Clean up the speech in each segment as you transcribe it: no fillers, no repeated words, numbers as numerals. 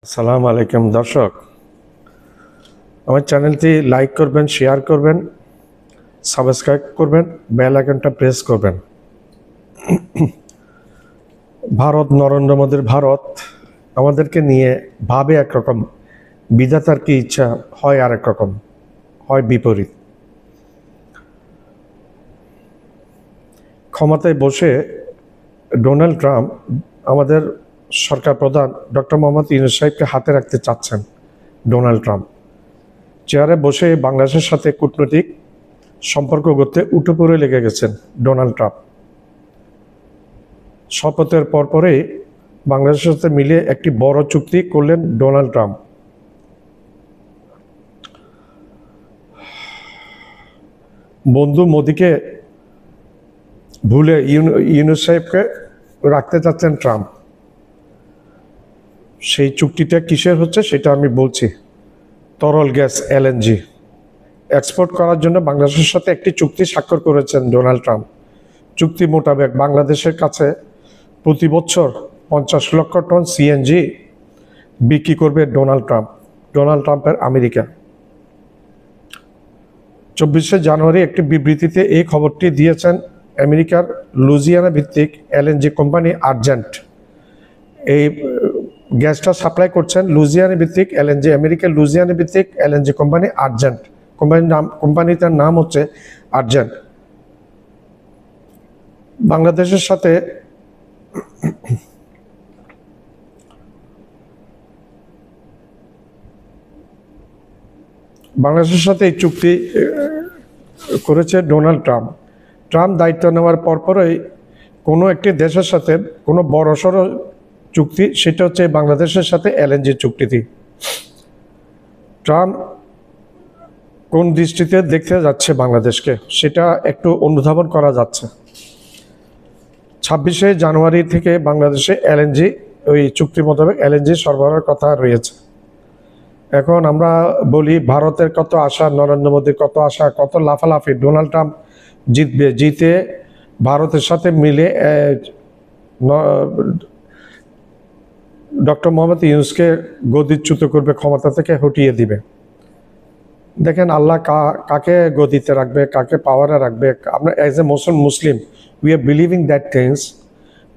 আসসালামু আলাইকুম দর্শক, আমার চ্যানেলটি লাইক করবেন, শেয়ার করবেন, সাবস্ক্রাইব করবেন, বেল আইকনটা প্রেস করবেন। ভারত, নরেন্দ্র মোদীর ভারত আমাদেরকে নিয়ে ভাবে একরকম, বিধাতার কি ইচ্ছা হয় আরেক রকম, হয় বিপরীত। ক্ষমতায় বসে ডোনাল্ড ট্রাম্প আমাদের সরকার প্রধান ডক্টর মোহাম্মদ ইউনূস সাহেবকে হাতে রাখতে চাচ্ছেন। ডোনাল্ড ট্রাম্প চেয়ারে বসে বাংলাদেশের সাথে কূটনৈতিক সম্পর্ক করতে উঠে পড়ে লেগে গেছেন ডোনাল্ড ট্রাম্প। শপথের পরপরেই বাংলাদেশের সাথে মিলে একটি বড় চুক্তি করলেন ডোনাল্ড ট্রাম্প। বন্ধু মোদিকে ভুলে ইউনূস সাহেবকে রাখতে চাচ্ছেন ট্রাম্প। সেই চুক্তিটা কিসের হচ্ছে সেটা আমি বলছি। তরল গ্যাস এলএনজি এক্সপোর্ট করার জন্য বাংলাদেশের সাথে একটি চুক্তি স্বাক্ষর করেছেন ডোনাল্ড ট্রাম্প। চুক্তি মোতাবেক বাংলাদেশের কাছে প্রতি বছর 50 লক্ষ টন সিএনজি বিক্রি করবে ডোনাল্ড ট্রাম্পের আমেরিকা। 24শে জানুয়ারি একটি বিবৃতিতে এই খবরটি দিয়েছেন আমেরিকার লুইজিয়ানা ভিত্তিক এলএনজি কোম্পানি আর্জেন্ট। এই গ্যাসটা সাপ্লাই করছেন লুইজিয়ানা ভিত্তিক এলএনজি, আমেরিকার লুইজিয়ানা ভিত্তিক এলএনজি কোম্পানি আর্জেন্ট। কোম্পানিটার নাম হচ্ছে আর্জেন্ট। বাংলাদেশের সাথে এই চুক্তি করেছে ডোনাল্ড ট্রাম্প। দায়িত্ব নেওয়ার পরপরই কোনো একটি দেশের সাথে কোনো বড়সড় চুক্তি, সেটা হচ্ছে বাংলাদেশের সাথে এলএনজি চুক্তিটি। ট্রাম্প কোন দৃষ্টিতে দেখতে যাচ্ছে বাংলাদেশকে সেটা একটু অনুধাবন করা যাচ্ছে। 26শে জানুয়ারি থেকে বাংলাদেশে এলএনজি, ওই চুক্তি মোতাবেক এলএনজি সরবরাহের কথা রয়েছে। এখন আমরা বলি ভারতের কত আশা, নরেন্দ্র মোদীর কত আশা, কত লাফালাফি। ডোনাল্ড ট্রাম্প জিতবে, জিতে ভারতের সাথে মিলে ডক্টর মোহাম্মদ ইউনূসকে গদিচ্যুত করবে, ক্ষমতা থেকে হটিয়ে দিবে। দেখেন আল্লাহ কাকে গদিতে রাখবে, কাকে পাওয়ারে রাখবে। আমরা as a Muslim we are believing that things.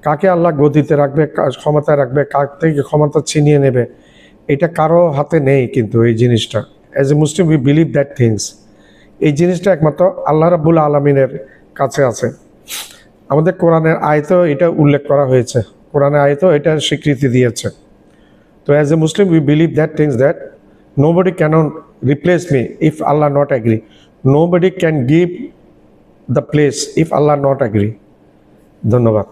কাকে আল্লাহ গদিতে রাখবে, ক্ষমতায় রাখবে, কার থেকে ক্ষমতা ছিনিয়ে নেবে, এটা কারো হাতে নেই। কিন্তু এই জিনিসটা as a Muslim we believe that things. এই জিনিসটা একমাত্র আল্লাহ রাব্বুল আলামিনের কাছে আছে। আমাদের কোরআনের আয়াতেও এটা উল্লেখ করা হয়েছে, কোরআনের আয়াতেও এটা স্বীকৃতি দিয়েছে। তো as a Muslim we believe that things that nobody cannot replace me if Allah not agree. Nobody can give the place if Allah not agree. ধন্যবাদ।